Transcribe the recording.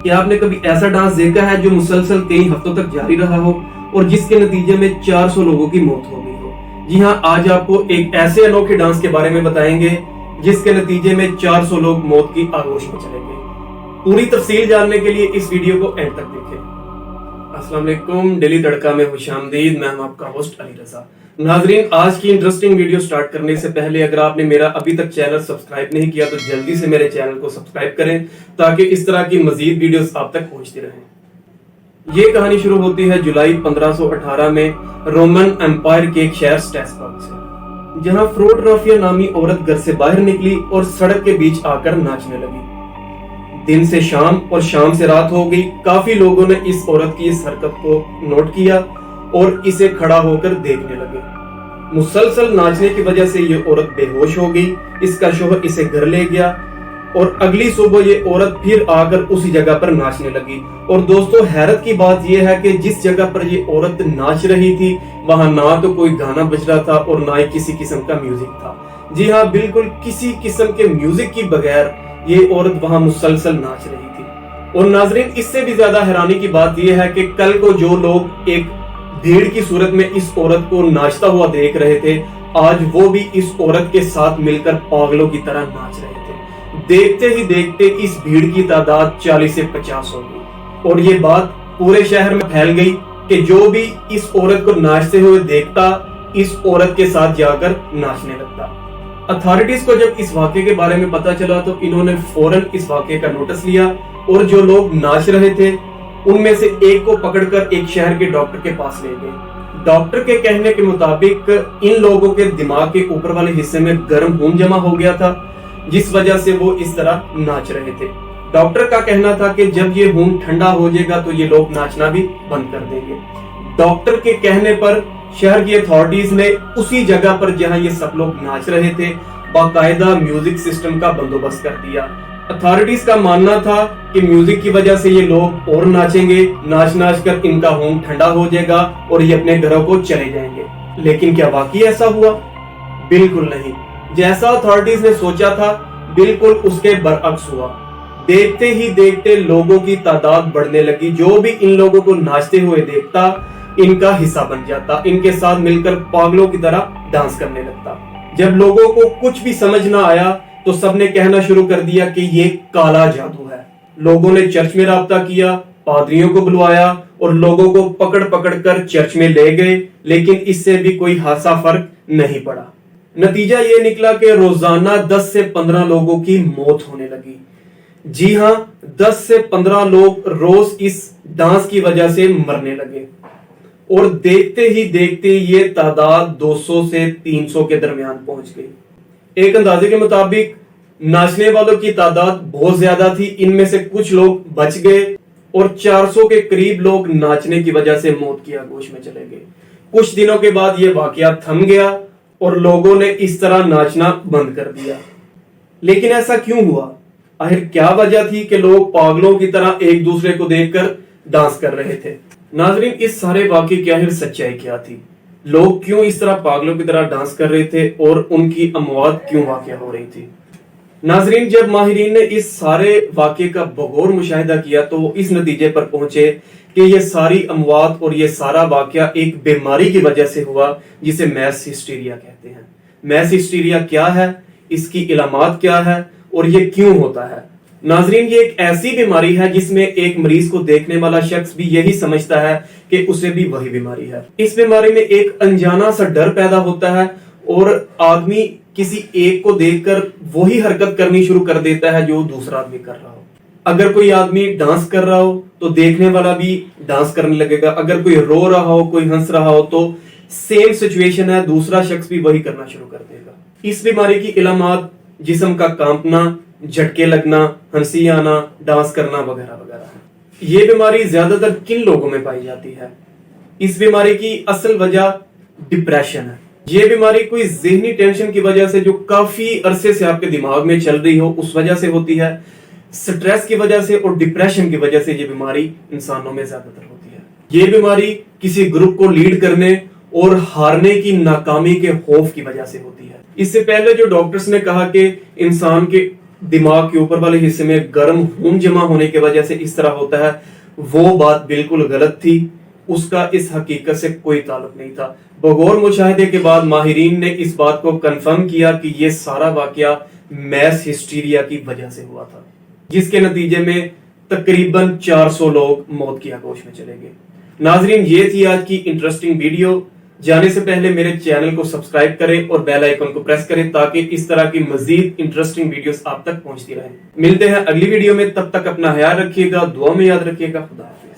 क्या आपने कभी ऐसा डांस देखा है जो मुसलसल कई हफ्तों तक जारी रहा हो और जिसके नतीजे में 400 लोगों की मौत हो गई हो? जी हाँ, आज आपको एक ऐसे अनोखे डांस के बारे में बताएंगे जिसके नतीजे में 400 लोग मौत की आगोश में चले गए। पूरी तफसील जानने के लिए इस वीडियो को एंड तक देखें। अस्सलाम वालेकुम, डेली तड़का में खुशामदीद। मैं हूं आपका होस्ट अली रजा। नाजरीन, आज की इंटरेस्टिंग वीडियो स्टार्ट करने से पहले अगर आपने मेरा अभी तक चैनल सब्सक्राइब नहीं किया तो जल्दी से मेरे चैनल को सब्सक्राइब करें ताकि इस तरह की मजीद वीडियोस आप तक पहुंचती रहें। ये कहानी शुरू होती है जुलाई 1518 में रोमन एम्पायर के एक शहर स्ट्रासबर्ग से, जहां फ्रोटराफिया नामी औरत घर से बाहर निकली और सड़क के बीच आकर नाचने लगी। दिन से शाम और शाम से रात हो गई। काफी लोगों ने इस औरत की इस हरकत को नोट किया और इसे खड़ा होकर देखने लगे। मुसलसल नाचने की वजह से ये औरत बेहोश हो गई। इसका शौहर इसे घर ले गया और अगली सुबह ये औरत फिर आकर उसी जगह पर नाचने लगी। और दोस्तों, हैरत की बात यह है कि जिस जगह पर ये औरत नाच रही थी वहां ना तो कोई गाना बज रहा था और ना ही किसी किस्म का म्यूजिक था। जी हाँ, बिल्कुल किसी किस्म के म्यूजिक की बगैर ये औरत वहां मुसलसल नाच रही थी। और नाजरीन, इससे भी ज्यादा हैरानी की बात यह है कि कल को जो लोग एक भीड़ की सूरत में इस औरत को नाचता हुआ देख रहे थे, आज वो भी इस औरत के साथ मिलकर पागलों की तरह नाच रहे थे। देखते ही देखते इस भीड़ की तादाद 40 से 50 हो गई और ये बात पूरे शहर में फैल गई कि जो भी इस औरत को नाचते हुए देखता, इस औरत के साथ जाकर नाचने लगता। अथॉरिटीज को जब इस वाकये के बारे में पता चला तो इन्होंने फौरन इस वाकये का नोटिस लिया और जो लोग नाच रहे थे उनमें से एक को पकड़कर एक शहर के डॉक्टर के पास ले गए। डॉक्टर के कहने के मुताबिक इन लोगों के दिमाग के ऊपर वाले हिस्से में गर्म खून जमा हो गया था, जिस वजह से वो इस तरह नाच रहे थे। डॉक्टर का कहना था कि जब ये खून ठंडा हो जाएगा तो ये लोग नाचना भी बंद कर देंगे। डॉक्टर के कहने पर शहर की अथॉरिटीज ने उसी जगह पर जहां ये सब लोग नाच रहे थे बाकायदा म्यूजिक सिस्टम का बंदोबस्त कर दिया। अथॉरिटीज का मानना था कि म्यूजिक की वजह से ये लोग और नाचेंगे, नाच नाच कर इनका खून ठंडा हो जाएगा और ये अपने घरों को चले जाएंगे। लेकिन क्या वाकई ऐसा हुआ? बिल्कुल नहीं। जैसा अथॉरिटीज ने सोचा था बिल्कुल उसके बरअक्स हुआ। देखते ही देखते लोगों की तादाद बढ़ने लगी। जो भी इन लोगों को नाचते हुए देखता इनका हिस्सा बन जाता, इनके साथ मिलकर पागलों की तरह डांस करने लगता। जब लोगों को कुछ भी समझ ना आया तो सबने कहना शुरू कर दिया कि ये काला जादू है। लोगों ने चर्च में राब्ता किया, पादरियों को बुलवाया और लोगों को पकड़ पकड़ कर चर्च में ले गए, लेकिन इससे भी कोई खासा फर्क नहीं पड़ा। नतीजा ये निकला कि रोजाना 10 से 15 लोगों की मौत होने लगी। जी हाँ, 10 से 15 लोग रोज इस डांस की वजह से मरने लगे और देखते ही देखते ये तादाद 200 से 300 के दरमियान पहुंच गई। एक अंदाजे के मुताबिक नाचने वालों की तादाद बहुत ज्यादा थी। इनमें से कुछ लोग बच गए और 400 के करीब लोग नाचने की वजह से मौत की आगोश में चले गए। कुछ दिनों के बाद यह वाकया थम गया और लोगों ने इस तरह नाचना बंद कर दिया। लेकिन ऐसा क्यों हुआ? आखिर क्या वजह थी कि लोग पागलों की तरह एक दूसरे को देखकर डांस कर रहे थे? नाजरीन, इस सारे वाकये की आखिर सच्चाई क्या थी? लोग क्यों इस तरह पागलों की तरह डांस कर रहे थे और उनकी अमवात क्यों वाक़या हो रही थी? नाजरीन, जब माहिरीन ने इस सारे वाक़ये का बगौर मुशाहिदा किया तो वो इस नतीजे पर पहुंचे कि ये सारी अमवात और ये सारा वाक़या एक बीमारी की वजह से हुआ जिसे मैस हिस्टीरिया कहते हैं। मैस हिस्टीरिया क्या है, इसकी इलामात क्या है और ये क्यों होता है? नाजरीन, ये एक ऐसी बीमारी है जिसमें एक मरीज को देखने वाला शख्स भी यही समझता है कि उसे भी वही बीमारी है। इस बीमारी में एक अनजाना सा डर पैदा होता है और आदमी किसी एक को देखकर वही हरकत करनी शुरू कर देता है जो दूसरा आदमी कर रहा हो। अगर कोई आदमी डांस कर रहा हो तो देखने वाला भी डांस करने लगेगा। अगर कोई रो रहा हो, कोई हंस रहा हो तो सेम सिचुएशन है, दूसरा शख्स भी वही करना शुरू कर देगा। इस बीमारी की इलामात जिस्म का कांपना, झटके लगना, हंसी आना, डांस करना वगैरह वगैरह है। ये बीमारी ज्यादातर किन लोगों में पाई जाती है? इस बीमारी की असल वजह डिप्रेशन है। ये बीमारी कोई ज़हनी टेंशन की वजह से जो काफी अरसे से आपके दिमाग में चल रही हो उस वजह से होती है। स्ट्रेस की वजह से और डिप्रेशन की वजह से ये बीमारी इंसानों में ज्यादातर होती है। ये बीमारी किसी ग्रुप को लीड करने और हारने की नाकामी के खौफ की वजह से होती है। इससे पहले जो डॉक्टर्स ने कहा कि इंसान के दिमाग के ऊपर वाले हिस्से में गर्म खून जमा होने की वजह से इस तरह होता है, वो बात बिल्कुल गलत थी। उसका इस हकीकत से कोई ताल्लुक नहीं था। बगौर मुशाहिदे के बाद माहिरीन ने इस बात को कंफर्म किया कि ये सारा वाकया मैस हिस्टीरिया की वजह से हुआ था, जिसके नतीजे में तकरीबन 400 लोग मौत की आगोश में चले गए। नाजरीन, ये थी आज की इंटरेस्टिंग वीडियो। जाने से पहले मेरे चैनल को सब्सक्राइब करें और बेल आइकन को प्रेस करें ताकि इस तरह की मजीद इंटरेस्टिंग वीडियोस आप तक पहुंचती रहें। मिलते हैं अगली वीडियो में, तब तक अपना ख्याल रखिएगा, दुआ में याद रखिएगा। खुदा हाफिज़।